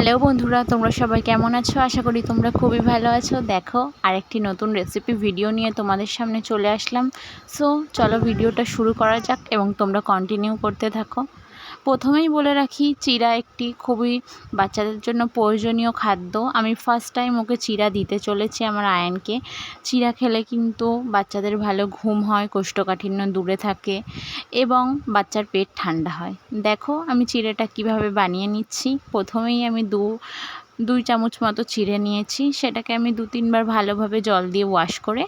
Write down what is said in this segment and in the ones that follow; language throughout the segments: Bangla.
হ্যালো বন্ধুরা, তোমরা সবাই কেমন আছো? আশা করি তোমরা খুবই ভালো আছো। দেখো, আরেকটি নতুন রেসিপি ভিডিও নিয়ে তোমাদের সামনে চলে আসলাম। সো চলো ভিডিওটা শুরু করা যাক এবং তোমরা কন্টিনিউ করতে থাকো। প্রথমেই বলে রাখি, চিড়া একটি খুবই বাচ্চাদের জন্য প্রয়োজনীয় খাদ্য। আমি ফার্স্ট টাইম ওকে চিড়া দিতে চলেছি আমার আয়ানকে। চিড়া খেলে কিন্তু বাচ্চাদের ভালো ঘুম হয়, কোষ্ঠকাঠিন্য দূরে থাকে এবং বাচ্চার পেট ঠান্ডা হয়। দেখো আমি চিড়েটা কিভাবে বানিয়ে নিচ্ছি। প্রথমেই আমি দুই চামচ মতো চিড়ে নিয়েছি। সেটাকে আমি 2-3 বার ভালোভাবে জল দিয়ে ওয়াশ করে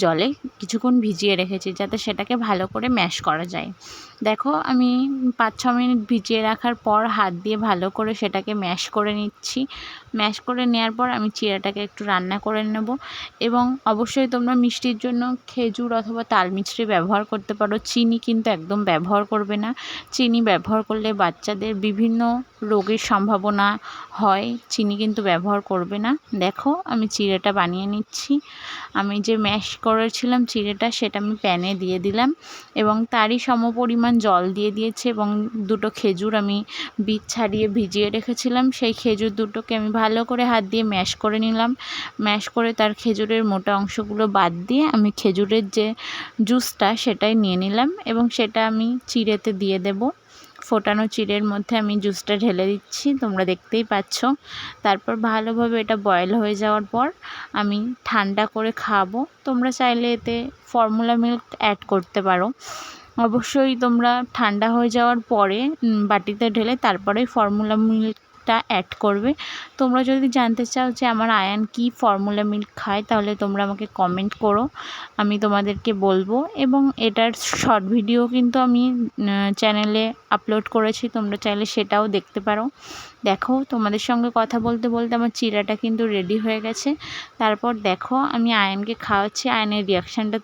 জলে কিছুক্ষণ ভিজিয়ে রেখেছি, যাতে সেটাকে ভালো করে ম্যাশ করা যায়। দেখো আমি 5-6 মিনিট ভিজিয়ে রাখার পর হাত দিয়ে ভালো করে সেটাকে ম্যাশ করে নিচ্ছি। ম্যাশ করে নেওয়ার পর আমি চিড়াটাকে একটু রান্না করে নেব। এবং অবশ্যই তোমরা মিষ্টির জন্য খেজুর অথবা তাল মিছরি ব্যবহার করতে পারো। চিনি কিন্তু একদম ব্যবহার করবে না। চিনি ব্যবহার করলে বাচ্চাদের বিভিন্ন রোগের সম্ভাবনা হয়, চিনি কিন্তু ব্যবহার করবে না। দেখো আমি চিড়েটা বানিয়ে নিচ্ছি। আমি যে ম্যাশ করেছিলাম চিড়েটা, সেটা আমি প্যানে দিয়ে দিলাম এবং তারই সমপরিমাণ জল দিয়ে দিয়েছি এবং 2টো খেজুর আমি বীজ ছাড়িয়ে ভিজিয়ে রেখেছিলাম। সেই খেজুর দুটোকে আমি ভালো করে হাত দিয়ে ম্যাশ করে নিলাম। ম্যাশ করে তার খেজুরের মোটা অংশগুলো বাদ দিয়ে আমি খেজুরের যে জুসটা সেটাই নিয়ে নিলাম এবং সেটা আমি চিড়েতে দিয়ে দেব। ফোটানো চিড়ের মধ্যে আমি জুসটা ঢেলে দিচ্ছি, তোমরা দেখতেই পাচ্ছ। তারপর ভালোভাবে এটা বয়েল হয়ে যাওয়ার পর আমি ঠান্ডা করে খাবো। তোমরা চাইলে এতে ফর্মুলা মিল্ক অ্যাড করতে পারো। অবশ্যই তোমরা ঠান্ডা হয়ে যাওয়ার পরে বাটিতে ঢেলে তারপরে ফর্মুলা মিল্কটা অ্যাড করবে। তোমরা যদি জানতে চাও যে আমার আয়ান কি ফর্মুলা মিল্ক খায়, তাহলে তোমরা আমাকে কমেন্ট করো, আমি তোমাদেরকে বলবো। এবং এটার শর্ট ভিডিও কিন্তু আমি চ্যানেলে আপলোড করেছি, তোমরা চাইলে সেটাও দেখতে পারো। দেখো তোমাদের সঙ্গে কথা বলতে বলতে আমার চিড়াটা কিন্তু রেডি হয়ে গেছে। তারপর দেখো আমি আয়ানকে খাওয়াচ্ছি, আয়ানের রিয়াকশানটা